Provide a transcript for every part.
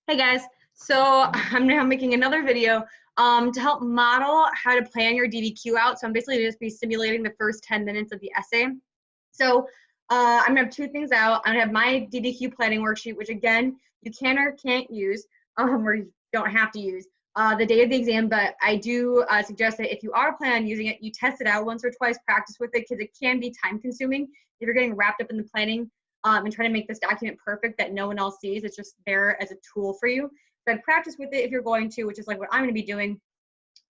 Hey guys, so I'm now making another video to help model how to plan your DBQ out. So I'm basically just be simulating the first 10 minutes of the essay. So I'm gonna have two things out. I'm gonna have my DBQ planning worksheet, which again, you can or can't use, or you don't have to use the day of the exam, but I do suggest that if you are planning on using it, you test it out once or twice, practice with it, because it can be time consuming if you're getting wrapped up in the planning and trying to make this document perfect that no one else sees. It's just there as a tool for you. So I'd practice with it if you're going to, which is like what I'm going to be doing.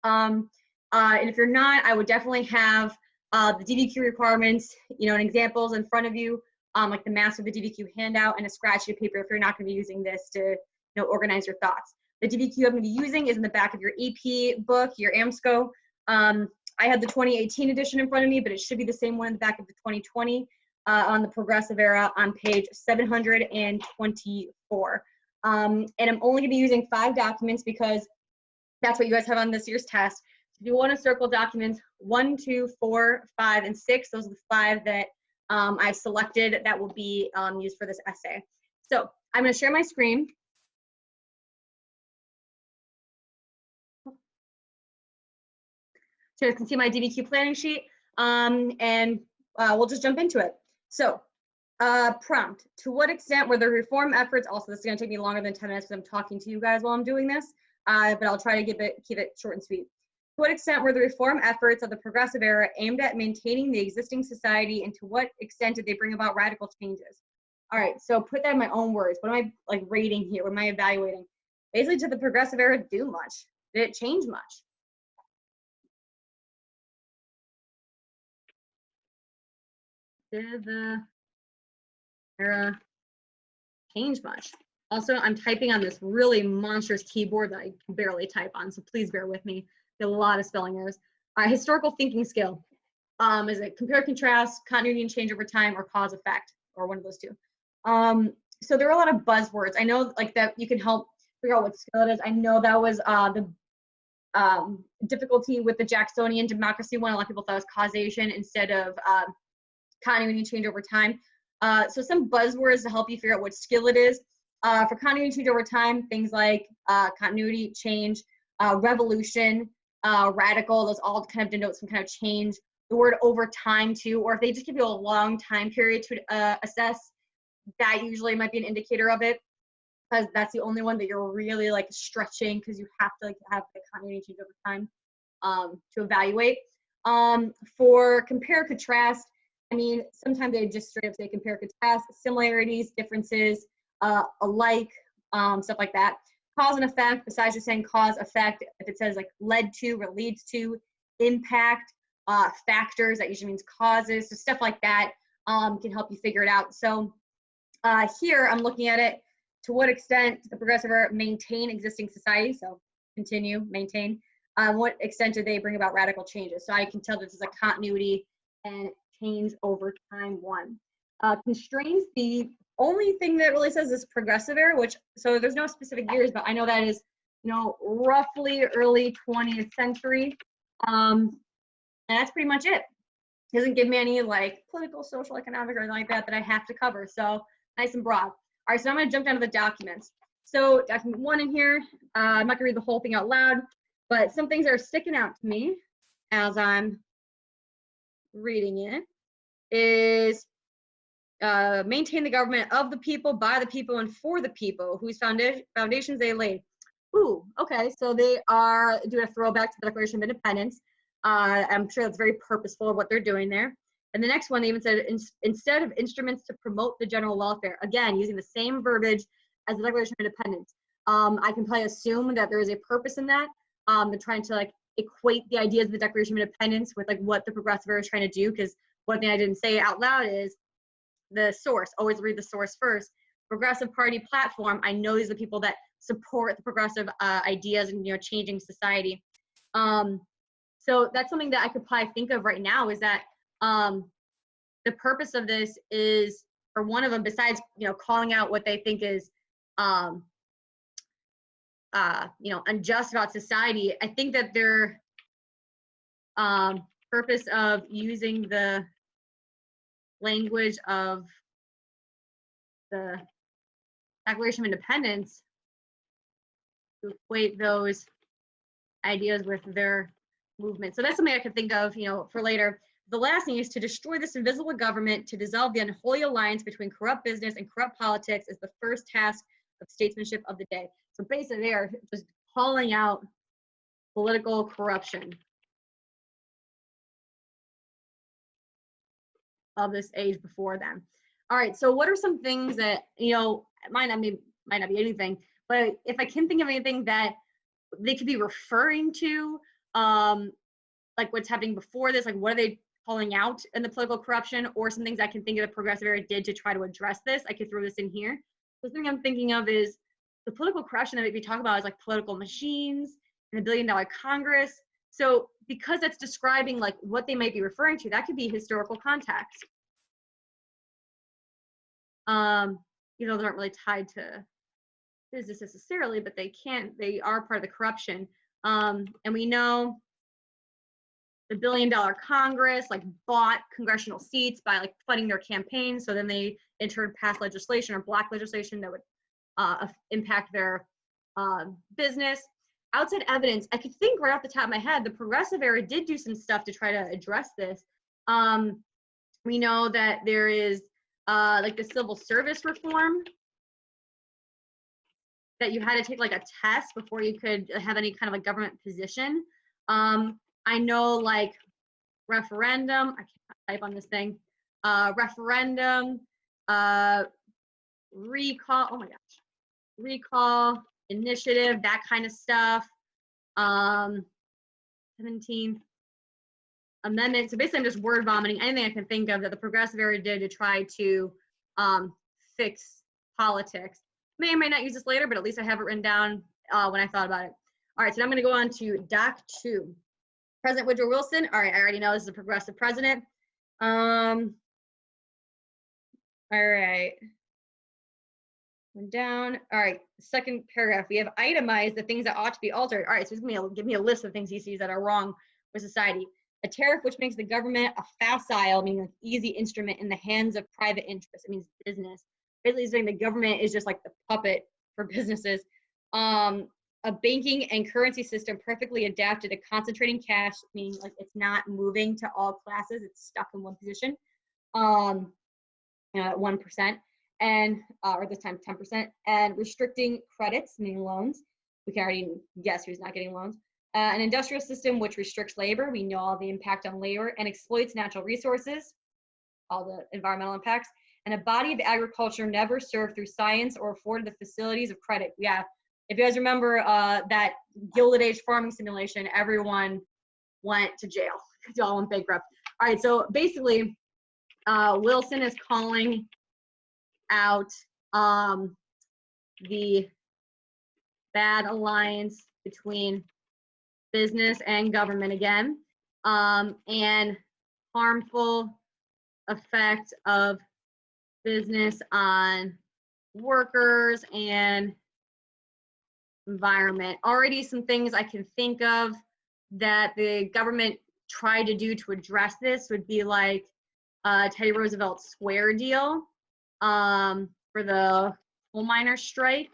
And if you're not, I would definitely have the DBQ requirements, and examples in front of you, like the master of the DBQ handout and a scratch sheet of paper if you're not going to be using this to organize your thoughts. The DBQ I'm going to be using is in the back of your AP book, your AMSCO. I had the 2018 edition in front of me, but it should be the same one in the back of the 2020. On the progressive era on page 724. And I'm only going to be using 5 documents because that's what you guys have on this year's test. If you want to circle documents 1, 2, 4, 5, and 6, those are the 5 that I selected that will be used for this essay. So I'm going to share my screen. So you can see my DBQ planning sheet, and we'll just jump into it. So prompt, to what extent were the reform efforts, also this is going to take me longer than 10 minutes because I'm talking to you guys while I'm doing this, but I'll try to keep it short and sweet. To what extent were the reform efforts of the progressive era aimed at maintaining the existing society, and to what extent did they bring about radical changes? All right, so put that in my own words. What am I rating here? What am I evaluating? Basically, did the progressive era do much? Did it change much? Did the era change much? Also, I'm typing on this really monstrous keyboard that I can barely type on, so please bear with me. There's a lot of spelling errors. Historical thinking skill. Is it compare, contrast, continuity and change over time, or cause effect, or one of those two? So there are a lot of buzzwords. I know that you can help figure out what skill it is. I know that was the difficulty with the Jacksonian democracy one. A lot of people thought it was causation instead of continuity and change over time. So some buzzwords to help you figure out what skill it is. For continuity and change over time, things like continuity, change, revolution, radical, those all kind of denote some kind of change. The word over time too, or if they just give you a long time period to assess, that usually might be an indicator of it, because that's the only one that you're really stretching, because you have to have the continuity change over time to evaluate. For compare, contrast, I mean, sometimes they just straight up say compare, contrast, similarities, differences, alike, stuff like that. Cause and effect, besides just saying cause, effect, if it says led to or leads to, impact, factors, that usually means causes, so stuff like that can help you figure it out. So here I'm looking at it, to what extent the progressive era maintain existing society, so continue, maintain. What extent do they bring about radical changes? So I can tell this is a continuity and change over time one. Constraints, the only thing that really says is progressive era, which, so there's no specific years, but I know that is, roughly early 20th century. And that's pretty much it. It doesn't give me any political, social, economic, or anything like that I have to cover. So nice and broad. All right, so I'm going to jump down to the documents. So document 1 in here, I'm not going to read the whole thing out loud, but some things are sticking out to me as I'm reading it is maintain the government of the people, by the people, and for the people, whose foundations they laid. Ooh, okay, so they are doing a throwback to the Declaration of Independence. I'm sure that's very purposeful of what they're doing there. And the next one, they even said, instead of instruments to promote the general welfare, again, using the same verbiage as the Declaration of Independence. I can probably assume that there is a purpose in that. They're trying to equate the ideas of the Declaration of Independence with what the progressive era is trying to do, because one thing I didn't say out loud is the source. Always read the source first. Progressive Party platform, I know these are the people that support the progressive ideas and changing society. So that's something that I could probably think of right now, is that the purpose of this is, or one of them, besides calling out what they think is unjust about society, I think that their purpose of using the language of the Declaration of Independence to equate those ideas with their movement. So that's something I could think of, you know, for later. The last thing is to destroy this invisible government, to dissolve the unholy alliance between corrupt business and corrupt politics is the first task of statesmanship of the day. So basically they are just calling out political corruption of this age before them. All right, so what are some things that, you know, might not be anything, but if I can think of anything that they could be referring to, like what's happening before this, like what are they calling out in the political corruption, or some things I can think of the progressive era did to try to address this. I could throw this in here. The thing I'm thinking of is the political corruption that we talk about is like political machines and $1 billion Congress. So because that's describing like what they might be referring to, that could be historical context. You know, they aren't really tied to business necessarily, but they are part of the corruption. And we know the $1 billion Congress like bought congressional seats by like funding their campaign. So then they in turn passed legislation or block legislation that would impact their business. Outside evidence, I could think right off the top of my head, the progressive era did do some stuff to try to address this. We know that there is like the civil service reform, that you had to take like a test before you could have any kind of a government position. I know like referendum, I can't type on this thing, referendum, recall, oh my gosh, recall, initiative, that kind of stuff. 17th Amendment. So basically I'm just word vomiting anything I can think of that the progressive era did to try to fix politics. May or may not use this later, but at least I have it written down when I thought about it. All right, so now I'm going to go on to Doc 2. President Woodrow Wilson. All right, I already know this is a progressive president. All right. Down. All right, second paragraph. We have itemized the things that ought to be altered. All right, so give me a list of things he sees that are wrong with society. A tariff which makes the government a facile, meaning like easy instrument in the hands of private interests. It means business. Basically saying the government is just like the puppet for businesses. A banking and currency system perfectly adapted to concentrating cash, meaning like it's not moving to all classes, it's stuck in one position, at 1%, and or this time 10%, and restricting credits, meaning loans. We can already guess who's not getting loans. An industrial system which restricts labor. We know all the impact on labor and exploits natural resources, all the environmental impacts. And a body of agriculture never served through science or afforded the facilities of credit. Yeah, if you guys remember that Gilded Age farming simulation, everyone went to jail. They all went bankrupt. All right, so basically, Wilson is calling out the bad alliance between business and government again, and harmful effect of business on workers and environment. Already some things I can think of that the government tried to do to address this would be like Teddy Roosevelt's square deal for the coal miner strike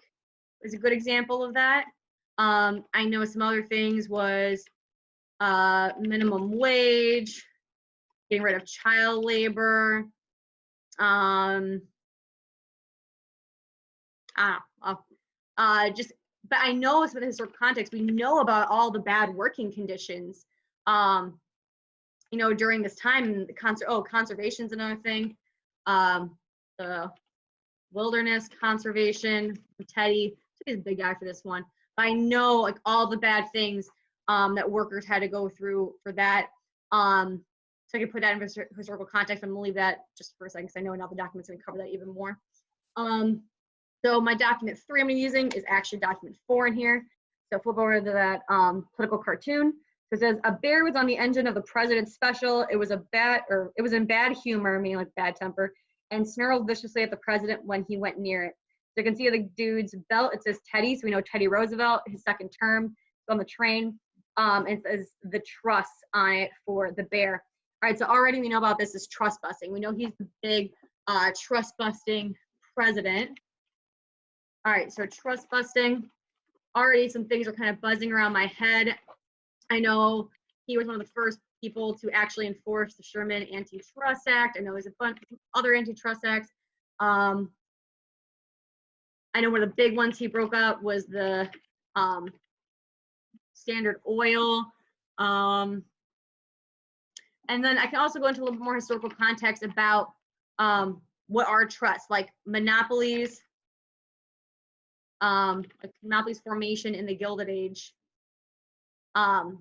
is a good example of that. I know some other things was minimum wage, getting rid of child labor, but I know it's with the historical context. We know about all the bad working conditions, you know, during this time. Conservation's another thing. The wilderness conservation. Teddy's a big guy for this one. But I know like all the bad things that workers had to go through for that. So I can put that in historical context. I'm gonna leave that just for a second because I know now the document's gonna cover that even more. So my document 3 I'm gonna be using is actually document 4 in here. So flip over to that political cartoon. So it says a bear was on the engine of the president's special. It was in bad humor, meaning like bad temper, and snarled viciously at the president when he went near it. So you can see the dude's belt. It says Teddy, so we know Teddy Roosevelt, his second term, on the train. It says the truss on it for the bear. All right, so already we know about this is trust busting. We know he's the big trust busting president. All right, so trust busting. already some things are kind of buzzing around my head. I know he was one of the first people to actually enforce the Sherman Antitrust Act. I know there's a bunch of other antitrust acts. I know one of the big ones he broke up was the Standard Oil. And then I can also go into a little bit more historical context about what are trusts, like monopolies, like monopolies formation in the Gilded Age, and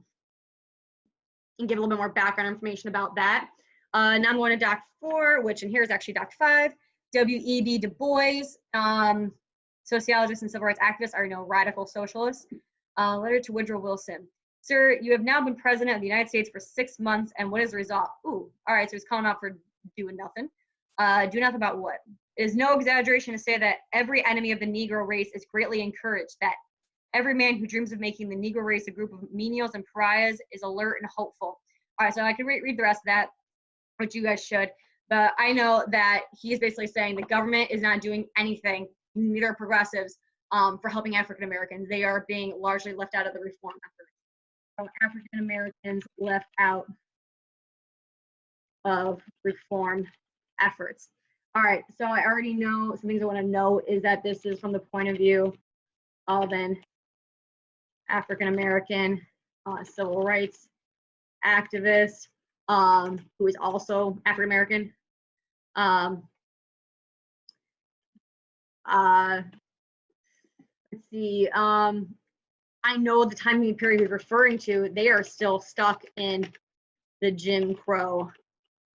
give a little bit more background information about that. Now I'm going to Doc 4, which in here is actually Doc 5. W.E.B. Du Bois, sociologists and civil rights activists are no radical socialists. Letter to Woodrow Wilson. Sir, you have now been president of the United States for 6 months, and what is the result? Ooh, all right, so he's calling out for doing nothing. Do nothing about what? It is no exaggeration to say that every enemy of the Negro race is greatly encouraged, that every man who dreams of making the Negro race a group of menials and pariahs is alert and hopeful. All right, so I can read the rest of that, which you guys should. But I know that he's basically saying the government is not doing anything, neither progressives, for helping African Americans. They are being largely left out of the reform effort. So African Americans left out of reform efforts. All right, so I already know some things I want to note is that this is from the point of view of an African American civil rights activist who is also African American. Let's see. I know the time period he's referring to, they are still stuck in the Jim Crow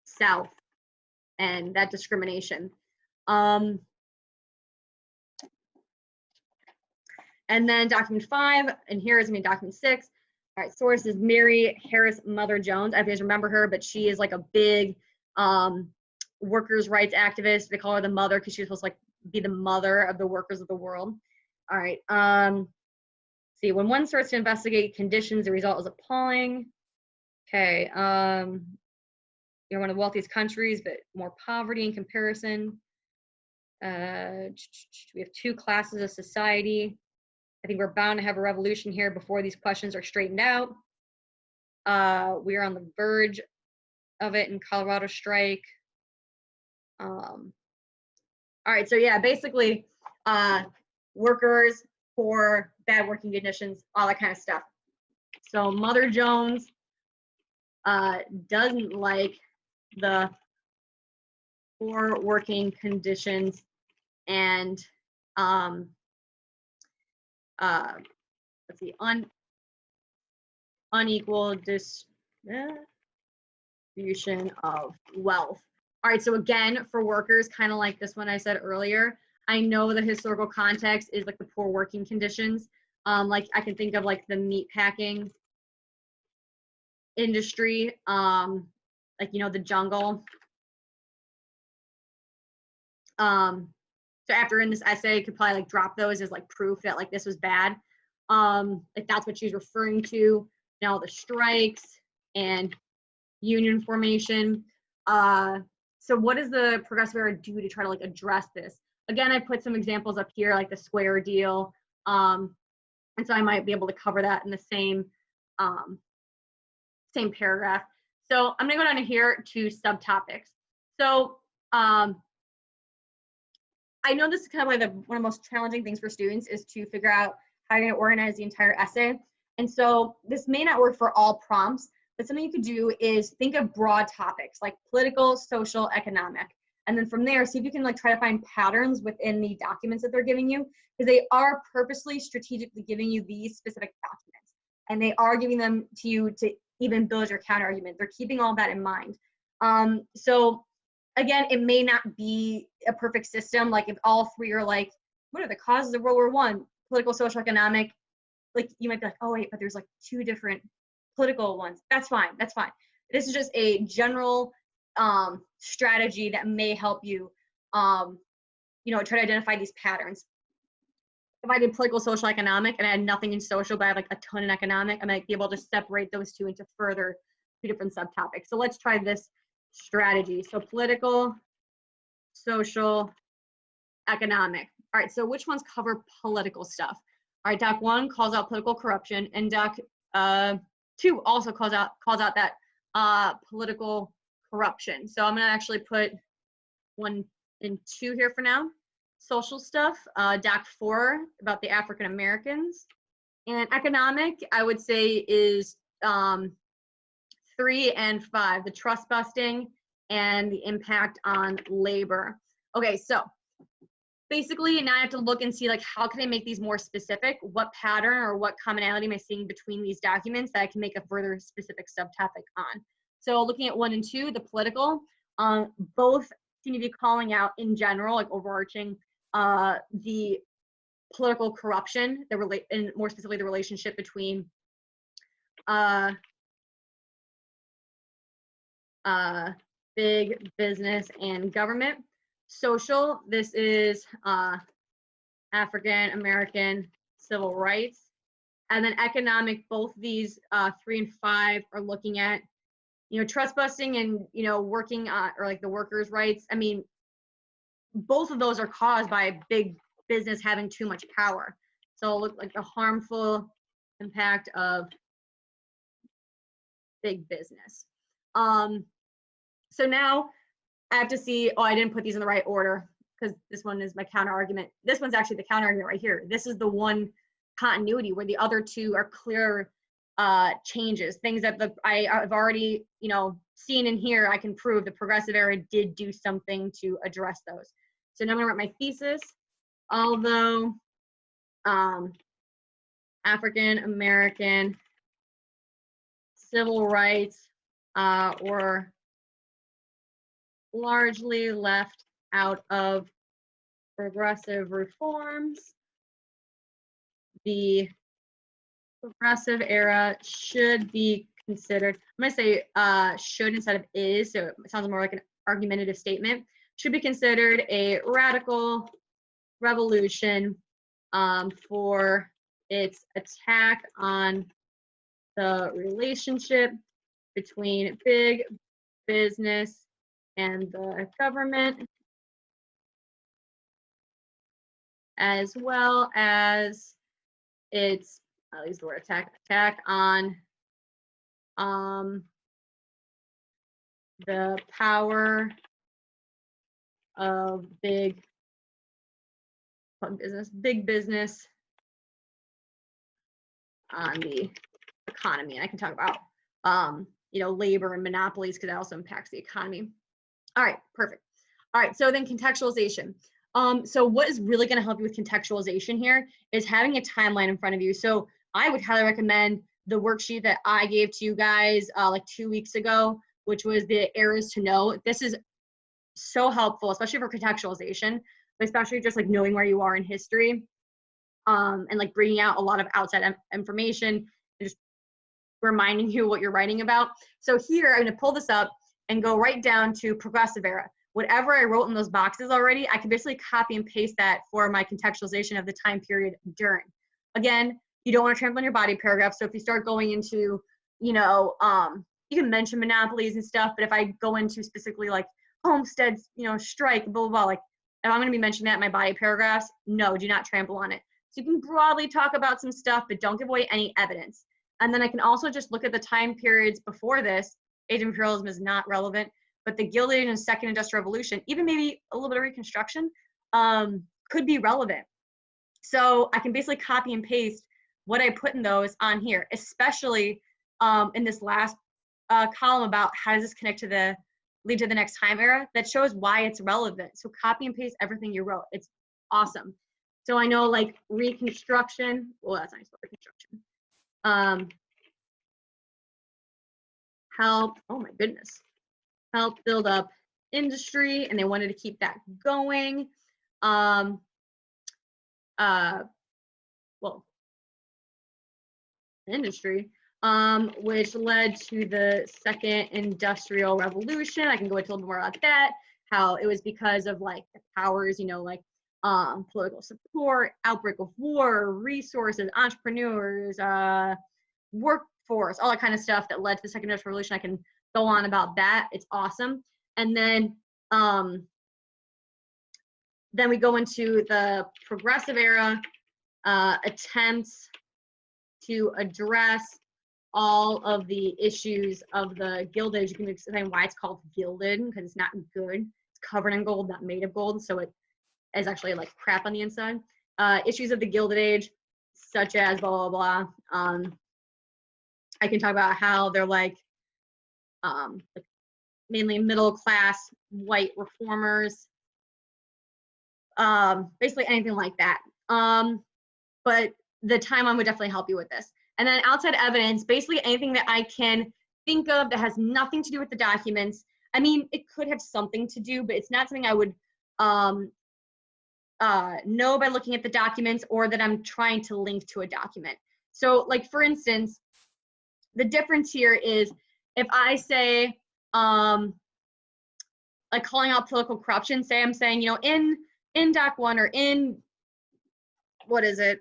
South and that discrimination. And then document 5, and here is document 6. All right, source is Mary Harris Mother Jones. I don't know if you guys remember her, but she is like a big workers' rights activist. They call her the mother because she was supposed to like be the mother of the workers of the world. All right. See, when one starts to investigate conditions, the result is appalling. Okay. You're one of the wealthiest countries, but more poverty in comparison. We have 2 classes of society. I think we're bound to have a revolution here before these questions are straightened out. We are on the verge of it in Colorado strike. All right, so yeah, basically workers for bad working conditions, all that kind of stuff. So Mother Jones doesn't like the poor working conditions and let's see, unequal distribution of wealth. All right, so again, for workers, kind of like this one I said earlier, I know the historical context is like the poor working conditions. Like I can think of like the meat packing industry, like, you know, the jungle. So after in this essay, you could probably like drop those as like proof that like this was bad. Like that's what she's referring to. Now the strikes and union formation. So what does the progressive era do to try to like address this? Again, I put some examples up here, like the square deal. And so I might be able to cover that in the same paragraph. So I'm gonna go down to here to subtopics. So I know this is kind of like one of the most challenging things for students is to figure out how you're gonna organize the entire essay. And so this may not work for all prompts, but something you could do is think of broad topics like political, social, economic. And then from there, see if you can like try to find patterns within the documents that they're giving you, because they are purposely strategically giving you these specific documents. And they are giving them to you to even build your counter argument. They're keeping all that in mind. So again, it may not be a perfect system. Like if all 3 are like, what are the causes of World War I? Political, social, economic. Like you might be like, oh wait, but there's like 2 different political ones. That's fine. That's fine. This is just a general strategy that may help you, you know, try to identify these patterns. If I did political, social, economic, and I had nothing in social, but I have like a ton in economic, I might be able to separate those 2 into further 2 different subtopics. So let's try this strategy. So political, social, economic. All right, so which ones cover political stuff? All right, DAC 1 calls out political corruption, and DAC 2 also calls out that political corruption. So I'm gonna actually put 1 and 2 here for now. Social stuff, DAC 4 about the African Americans, and economic I would say is 3 and 5, the trust busting and the impact on labor. Okay, so basically now I have to look and see like how can I make these more specific? What pattern or what commonality am I seeing between these documents that I can make a further specific subtopic on? So looking at 1 and 2, the political, both seem to be calling out in general, like overarching, the political corruption, and more specifically the relationship between big business and government. Social, this is African American civil rights. And then economic, both these 3 and 5 are looking at, trust busting and, working or like the workers' rights. I mean, both of those are caused by big business having too much power. So look like the harmful impact of big business. So now I have to see, I didn't put these in the right order because this one is my counter argument. This one's actually the counter argument right here. This is the one continuity where the other 2 are clear changes, things that I've already, seen in here. I can prove the progressive era did do something to address those. So now I'm gonna write my thesis. Although African American civil rights were largely left out of progressive reforms, the progressive era should be considered, I'm going to say should instead of is, so it sounds more like an argumentative statement, should be considered a radical revolution for its attack on the relationship between big business and the government, as well as its, I'll use the word attack on the power of big business on the economy. And I can talk about labor and monopolies because that also impacts the economy. All right, perfect. All right, so then contextualization. So what is really going to help you with contextualization here is having a timeline in front of you. So I would highly recommend the worksheet that I gave to you guys like 2 weeks ago, which was the eras to know. This is so helpful, especially for contextualization, but especially just like knowing where you are in history, and like bringing out a lot of outside information and just reminding you what you're writing about. So here, I'm going to pull this up and go right down to progressive era. Whatever I wrote in those boxes already, I can basically copy and paste that for my contextualization of the time period during. Again, you don't want to trample on your body paragraph. So if you start going into, you can mention monopolies and stuff, but if I go into specifically like homesteads, strike, blah, blah, blah, like if I'm going to be mentioning that in my body paragraphs, no, do not trample on it. So you can broadly talk about some stuff, but don't give away any evidence. And then I can also just look at the time periods before this. Age of imperialism is not relevant, but the Gilded Age and Second Industrial Revolution, even maybe a little bit of Reconstruction, could be relevant. So I can basically copy and paste what I put in those on here, especially in this last column about how does this connect to lead to the next time era, that shows why it's relevant. So copy and paste everything you wrote. It's awesome. So I know like Reconstruction, well, that's not Reconstruction. Help build up industry, and they wanted to keep that going. Industry, which led to the Second Industrial Revolution. I can go into a little more about that, how it was because of like the powers, political support, outbreak of war, resources, entrepreneurs, workforce, all that kind of stuff that led to the Second Industrial Revolution. I can go on about that. It's awesome. And then we go into the progressive era, attempts to address all of the issues of the Gilded Age. You can explain why it's called gilded, because it's not good. It's covered in gold, not made of gold, so it is actually like crap on the inside. Issues of the Gilded Age, such as blah, blah, blah. I can talk about how they're like mainly middle class white reformers, basically anything like that. But the timeline would definitely help you with this. And then outside evidence, basically anything that I can think of that has nothing to do with the documents. I mean, it could have something to do, but it's not something I would know by looking at the documents, or that I'm trying to link to a document. So like, for instance, the difference here is if I say, like calling out political corruption, say I'm saying, you know, in Doc 1 or in, what is it?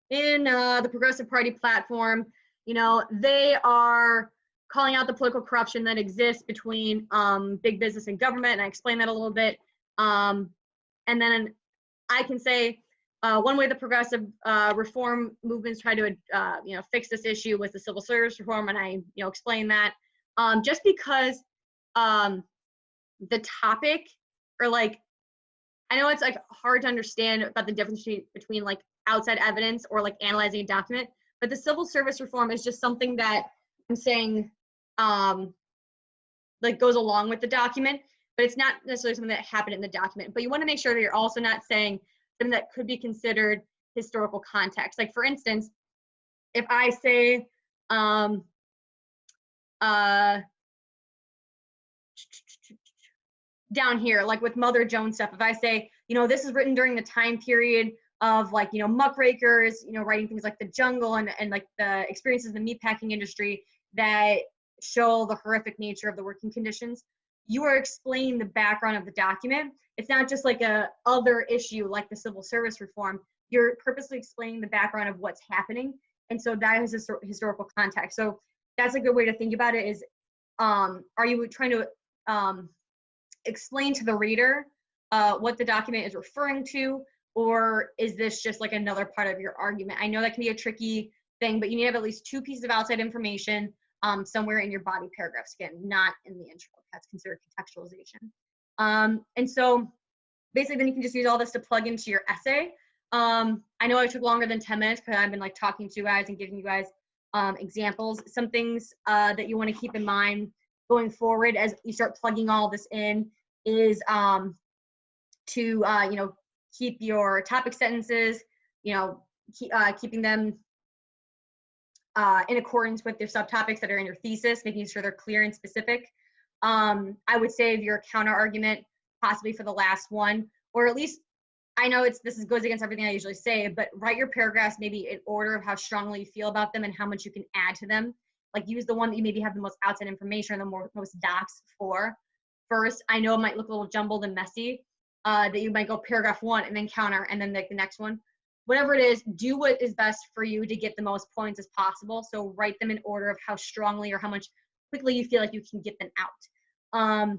In the Progressive Party platform, you know, they are calling out the political corruption that exists between big business and government, and I explain that a little bit. And then I can say one way the progressive reform movements try to, you know, fix this issue was the civil service reform, and I, you know, explain that. Just because the topic, or like, I know it's like hard to understand about the difference between like outside evidence or like analyzing a document, but the civil service reform is just something that I'm saying like goes along with the document, but it's not necessarily something that happened in the document. But you want to make sure that you're also not saying something that could be considered historical context. Like, for instance, if I say down here, like with Mother Jones stuff, if I say, you know, this is written during the time period of like, you know, muckrakers, you know, writing things like The Jungle and like the experiences in the meatpacking industry that show the horrific nature of the working conditions, you are explaining the background of the document. It's not just like a other issue like the civil service reform. You're purposely explaining the background of what's happening. And so that is a historical context. So that's a good way to think about it is, are you trying to explain to the reader what the document is referring to, or is this just like another part of your argument? I know that can be a tricky thing, but you need to have at least 2 pieces of outside information somewhere in your body paragraphs, again, not in the intro. That's considered contextualization. And so basically then you can just use all this to plug into your essay. I know it took longer than 10 minutes because I've been like talking to you guys and giving you guys examples. Some things that you want to keep in mind going forward as you start plugging all this in is to you know, keep your topic sentences, you know, keeping them in accordance with your subtopics that are in your thesis, making sure they're clear and specific. I would save your counter argument possibly for the last one, or at least, I know this goes against everything I usually say, but write your paragraphs maybe in order of how strongly you feel about them and how much you can add to them. Like, use the one that you maybe have the most outside information or the most docs for first. I know it might look a little jumbled and messy, that you might go paragraph 1 and then counter and then like the next one. Whatever it is, do what is best for you to get the most points as possible. So write them in order of how strongly or how much quickly you feel like you can get them out.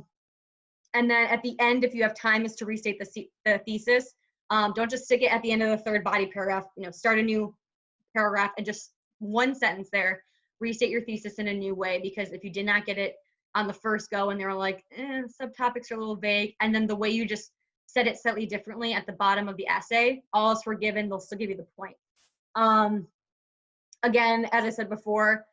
And then at the end, if you have time, is to restate the thesis. Don't just stick it at the end of the 3rd body paragraph. You know, start a new paragraph and just 1 sentence there, restate your thesis in a new way, because if you did not get it on the first go and they were like, subtopics are a little vague, and then the way you just said it slightly differently at the bottom of the essay, all is forgiven, they'll still give you the point. Again, as I said before,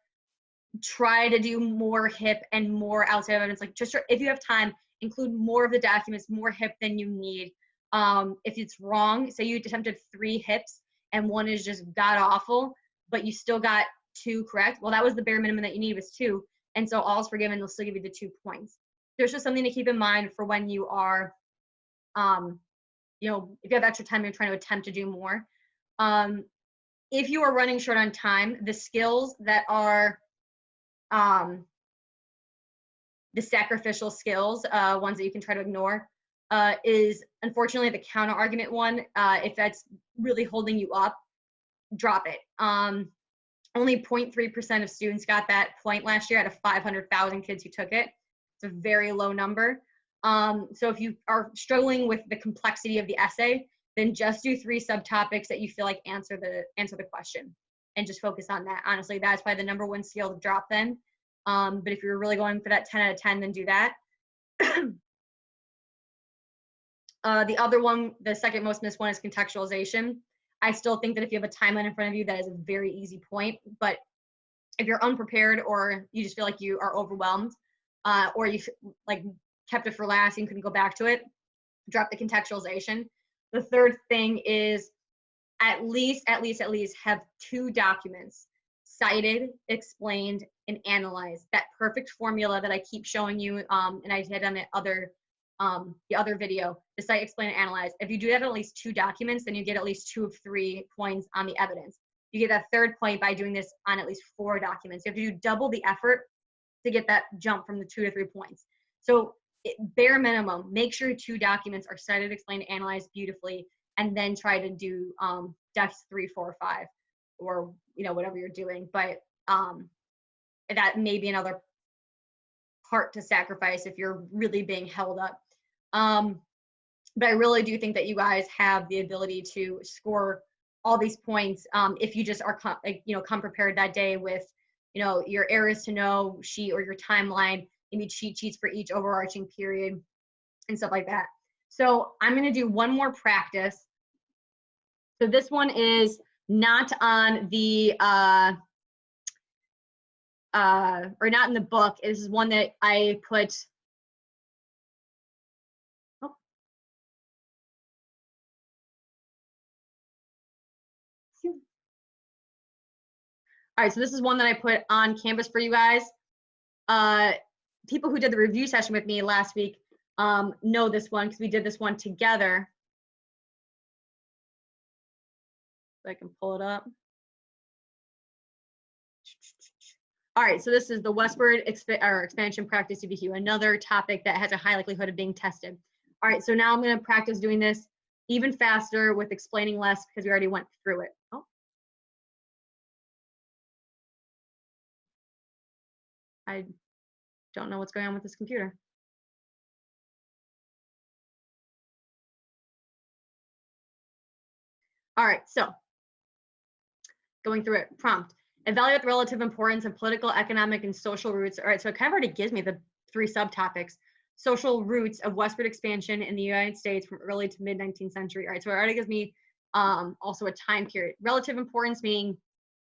try to do more HIP and more outside evidence. Like, just if you have time, include more of the documents, more HIP than you need. If it's wrong, say you attempted 3 HIPs and 1 is just god awful, but you still got 2 correct. Well, that was the bare minimum that you need, was 2. And so all is forgiven, they'll still give you the 2 points. There's just something to keep in mind for when you are, you know, if you have extra time, you're trying to attempt to do more. If you are running short on time, the skills that are the sacrificial skills, ones that you can try to ignore, is unfortunately the counter argument one. If that's really holding you up, drop it. Only 0.3% of students got that point last year out of 500,000 kids who took it. It's a very low number. So if you are struggling with the complexity of the essay, then just do 3 subtopics that you feel like answer the question, and just focus on that. Honestly, that's probably the #1 skill to drop then. But if you're really going for that 10 out of 10, then do that. The other one, the second most missed one, is contextualization. I still think that if you have a timeline in front of you, that is a very easy point. But if you're unprepared, or you just feel like you are overwhelmed, or you like kept it for last and couldn't go back to it, drop the contextualization. The third thing is at least have 2 documents cited, explained, and analyzed. That perfect formula that I keep showing you, and I did on the other video, the cite, explain, and analyze. If you do that at least 2 documents, then you get at least 2 of 3 points on the evidence. You get that 3rd point by doing this on at least 4 documents. You have to do double the effort to get that jump from the 2 to 3 points. So bare minimum, make sure 2 documents are cited, explained, analyzed beautifully, and then try to do decks 3, 4, 5, or whatever you're doing. But that may be another part to sacrifice if you're really being held up. But I really do think that you guys have the ability to score all these points if you just are come prepared that day with your areas to know sheet or your timeline, maybe cheat sheets for each overarching period and stuff like that. So I'm going to do one more practice. So this one is not on the or not in the book. This is one that I put. Oh. All right, so this is one that I put on Canvas for you guys. People who did the review session with me last week know this one because we did this one together. So I can pull it up. All right, so this is the westward expansion practice DBQ, another topic that has a high likelihood of being tested. All right, so now I'm going to practice doing this even faster with explaining less because we already went through it. Oh. I don't know what's going on with this computer. All right, so going through it, prompt. Evaluate the relative importance of political, economic, and social roots. All right, so it kind of already gives me the 3 subtopics. Social roots of westward expansion in the United States from early to mid-19th century. All right, so it already gives me also a time period. Relative importance meaning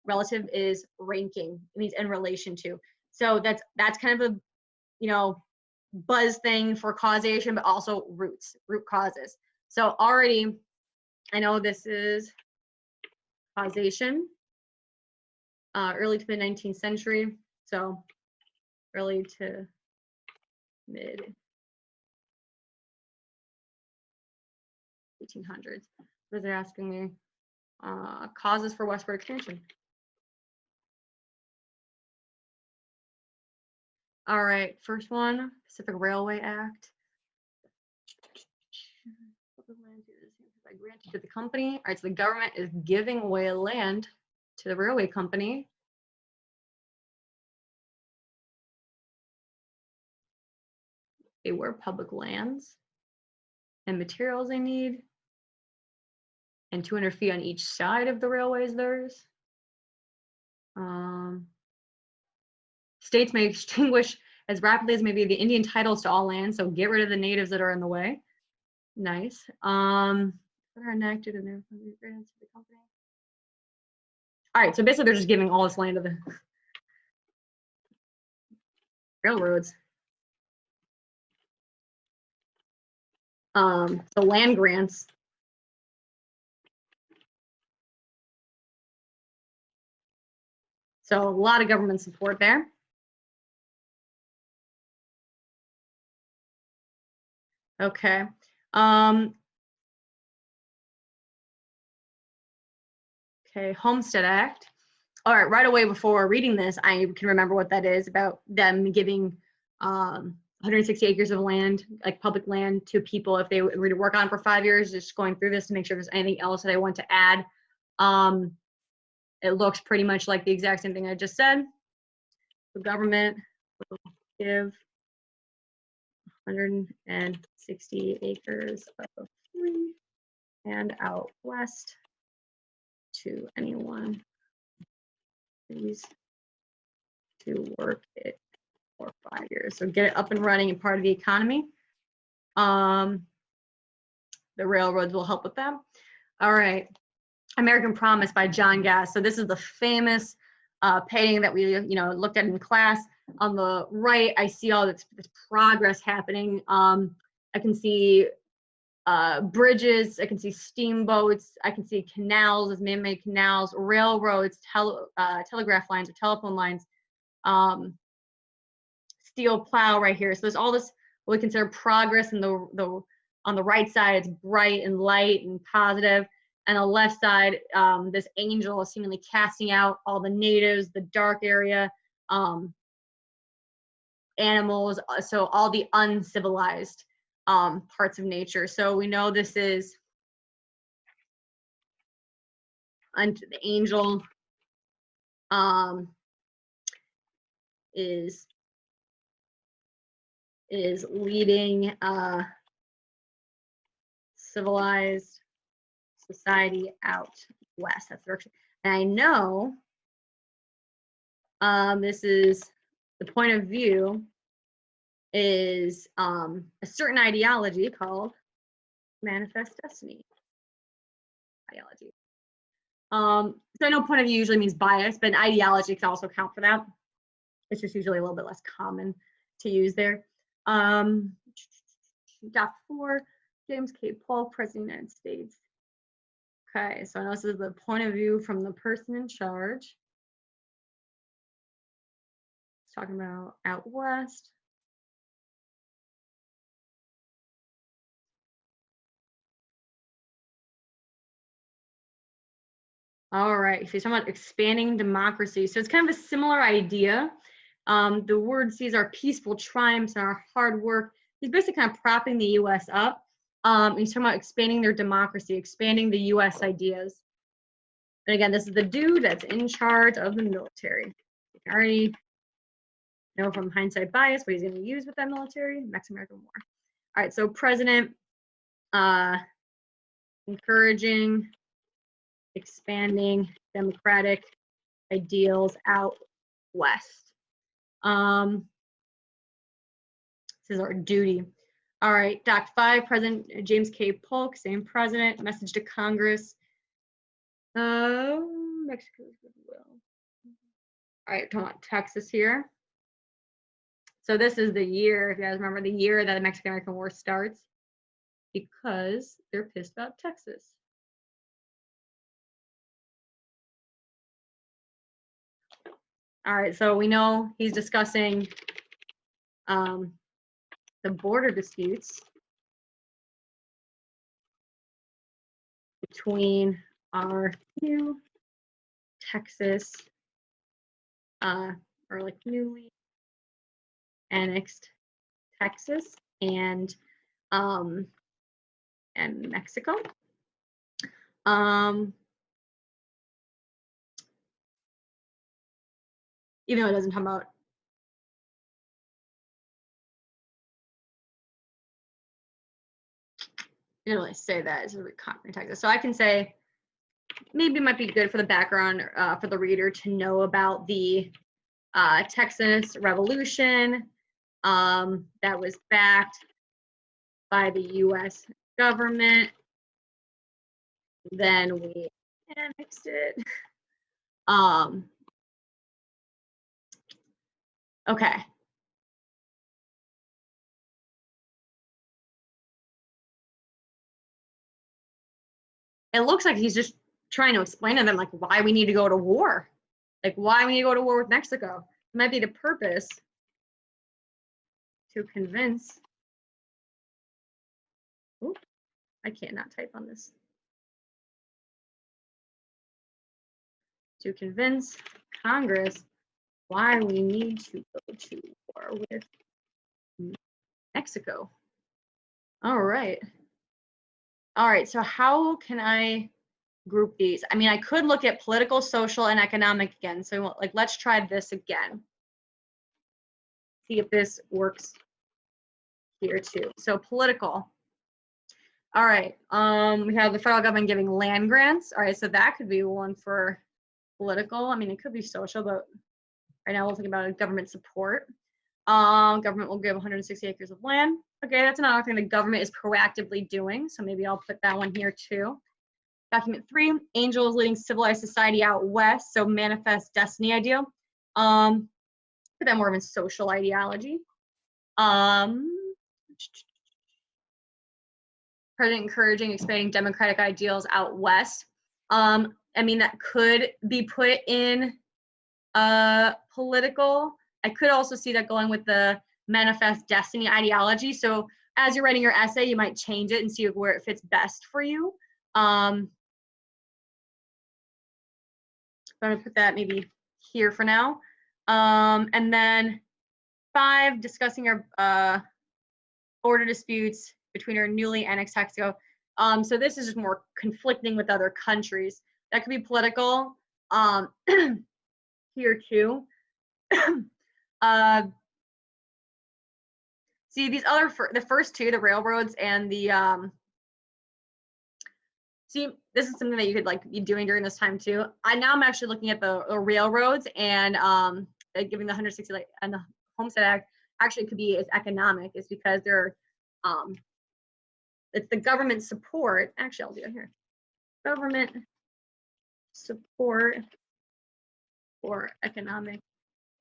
relative is ranking. It means in relation to. So that's kind of a buzz thing for causation, but also root causes. So already I know this is causation. Early to mid-19th century, so early to mid 1800s. What is it asking me? Causes for westward expansion. All right, first one, Pacific Railway Act. Granted to the company. All right, so the government is giving away land to the railway company. They were public lands and materials they need, and 200 feet on each side of the railway is theirs. States may extinguish as rapidly as maybe the Indian titles to all land, so get rid of the natives that are in the way. Nice. That are enacted in their grants to the company. All right, so basically they're just giving all this land to the railroads. So land grants. So a lot of government support there. Okay. Okay, Homestead Act. All right, right away before reading this, I can remember what that is about them giving 160 acres of land, like public land, to people if they were to work on it for 5 years. Just going through this to make sure there's anything else that I want to add. It looks pretty much like the exact same thing I just said. The government will give 160 acres of free and out west to anyone who's to work it for 5 years. So get it up and running and part of the economy. The railroads will help with that. All right, American Promise by John Gass. So this is the famous painting that we looked at in class. On the right, I see all this progress happening. I can see bridges, I can see steamboats, I can see canals as man-made canals, railroads, telegraph lines or telephone lines, steel plow right here. So there's all this what we consider progress, and on the right side it's bright and light and positive, and on the left side this angel is seemingly casting out all the natives, the dark area, animals, so all the uncivilized parts of nature. So we know this is the angel is leading civilized society out west. That's the direction. And I know this is the point of view is a certain ideology called manifest destiny ideology. So I know point of view usually means bias, but an ideology can also count for that. It's just usually a little bit less common to use there. Dot 4, James K. Polk, President of the United States. Okay, so I know this is the point of view from the person in charge. It's talking about out west. All right, so he's talking about expanding democracy. So it's kind of a similar idea. The word sees our peaceful triumphs and our hard work. He's basically kind of propping the U.S. up. He's talking about expanding their democracy, expanding the U.S. ideas. And again, this is the dude that's in charge of the military. You can already know from hindsight bias what he's going to use with that military, Mexican-American War. All right, so president encouraging, expanding democratic ideals out west. This is our duty. All right, Doc 5, President James K. Polk, same president, message to Congress. Mexico's goodwill. All right, come on, Texas here. So this is the year, if you guys remember, the year that the Mexican-American War starts, because they're pissed about Texas. All right, so we know he's discussing the border disputes between our new Texas, or like newly annexed Texas and Mexico. Even though it doesn't talk about it didn't really say that it's a reconquering Texas. So I can say maybe it might be good for the background for the reader to know about the Texas Revolution that was backed by the U.S. government. Then we annexed it. Okay. It looks like he's just trying to explain to them like why we need to go to war. Like why we need to go to war with Mexico. It might be the purpose to convince. Ooh, I can't not type on this. To convince Congress why we need to go to war with Mexico. All right. All right, so how can I group these? I mean, I could look at political, social, and economic again. So like, let's try this again. See if this works here too. So political. All right, we have the federal government giving land grants. All right, so that could be one for political. I mean, it could be social, but right now we'll think about government support. Government will give 160 acres of land. Okay, that's another thing the government is proactively doing, so maybe I'll put that one here too. Document 3, angels leading civilized society out west, so manifest destiny ideal. Put that more of a social ideology. President encouraging expanding democratic ideals out west. I mean, that could be put in political. I could also see that going with the manifest destiny ideology. So as you're writing your essay, you might change it and see where it fits best for you. I'm going to put that maybe here for now. And then 5, discussing our border disputes between our newly annexed Mexico. So this is just more conflicting with other countries. That could be political here too. See, these other, the first two, the railroads and the, see, this is something that you could like be doing during this time too. I'm actually looking at the railroads and giving the 160 and the Homestead Act actually could be as economic, is because they're, it's the government support. Actually, I'll do it here. Government support for economic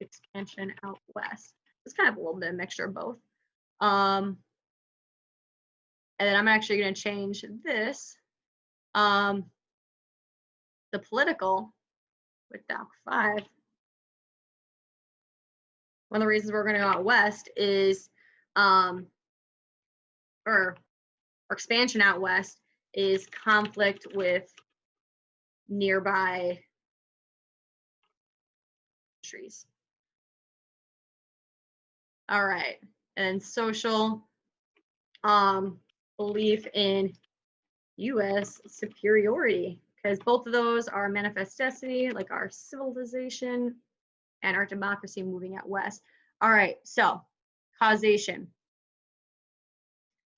expansion out west. It's kind of a little bit of a mixture of both. And then I'm actually going to change this. The political with Doc 5. One of the reasons we're going to go out west is, or expansion out west is conflict with nearby countries. All right, and social belief in U.S. superiority, because both of those are manifest destiny, like our civilization and our democracy moving out west. All right, so causation.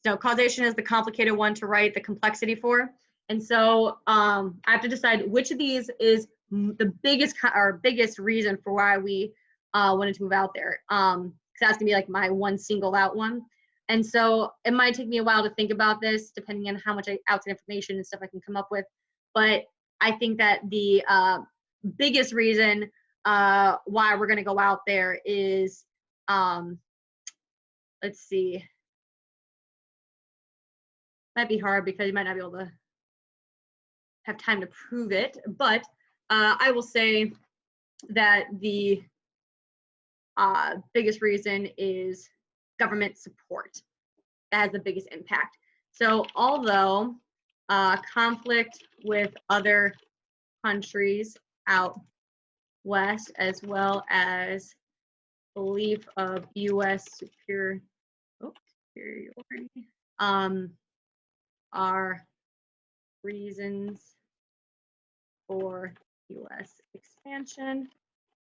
So causation is the complicated one to write the complexity for. And so I have to decide which of these is the biggest reason for why we wanted to move out there. Because that's gonna be like my one single out one. And so it might take me a while to think about this, depending on how much outside information and stuff I can come up with. But I think that the biggest reason why we're gonna go out there is, let's see, might be hard because you might not be able to have time to prove it, but I will say that the biggest reason is government support. That has the biggest impact. So although conflict with other countries out west, as well as belief of U.S. superiority, are reasons for U.S. expansion.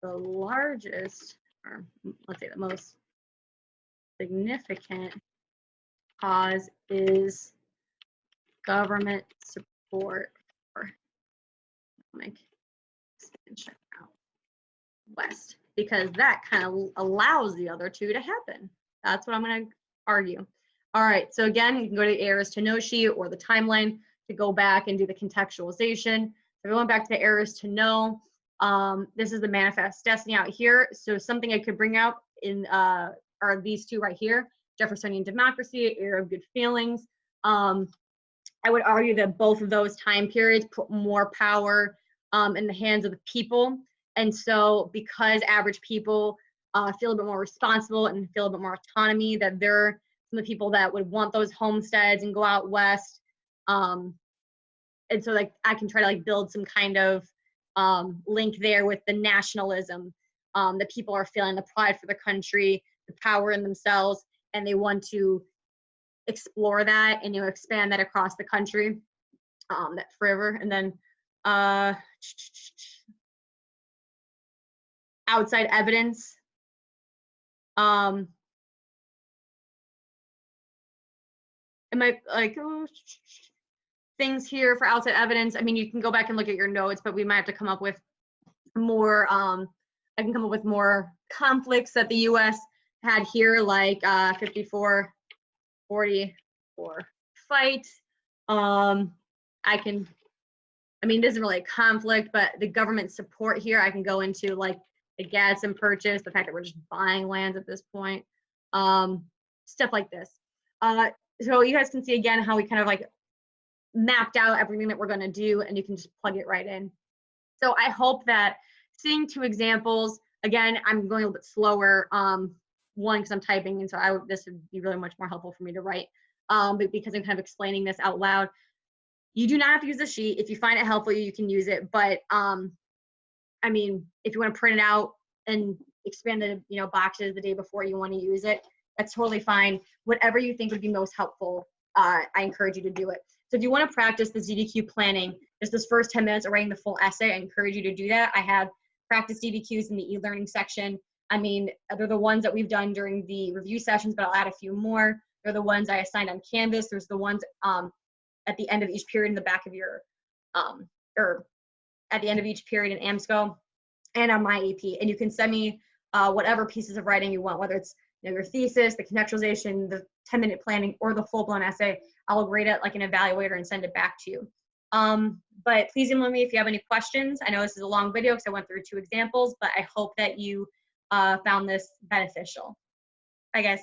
The largest, or let's say the most significant cause is government support for economic expansion out west, because that kind of allows the other two to happen. That's what I'm going to argue. All right, so again, you can go to errors to know sheet or the timeline to go back and do the contextualization. So we went back to the errors to know. This is the manifest destiny out here. So something I could bring out in are these two right here: Jeffersonian democracy, era of good feelings. I would argue that both of those time periods put more power in the hands of the people. And so because average people feel a bit more responsible and feel a bit more autonomy, that they're some of the people that would want those homesteads and go out west. And so like I can try to like build some kind of link there with the nationalism, that people are feeling the pride for the country, the power in themselves, and they want to explore that and expand that across the country, that forever. And then outside evidence, it might like things here for outside evidence. I mean, you can go back and look at your notes, but we might have to come up with more, I can come up with more conflicts that the US had here, like 54, 44 fight. I mean, it isn't really a conflict, but the government support here, I can go into like the Gadsden purchase, the fact that we're just buying lands at this point, stuff like this. So you guys can see again how we kind of like mapped out everything that we're going to do, and you can just plug it right in. So I hope that seeing 2 examples, again, I'm going a little bit slower, one, because I'm typing, and so this would be really much more helpful for me to write, but because I'm kind of explaining this out loud. You do not have to use the sheet. If you find it helpful, you can use it, but I mean, if you want to print it out and expand the boxes the day before you want to use it, that's totally fine. Whatever you think would be most helpful, I encourage you to do it. So if you want to practice the DBQ planning, just this first 10 minutes of writing the full essay, I encourage you to do that. I have practice DBQs in the e-learning section. I mean, they're the ones that we've done during the review sessions, but I'll add a few more. They're the ones I assigned on Canvas. There's the ones at the end of each period in the back of your, or at the end of each period in AMSCO and on my AP. And you can send me whatever pieces of writing you want, whether it's your thesis, the contextualization, the 10-minute planning, or the full-blown essay. I'll grade it like an evaluator and send it back to you. But please email me if you have any questions. I know this is a long video because I went through 2 examples, but I hope that you found this beneficial. Bye, guys.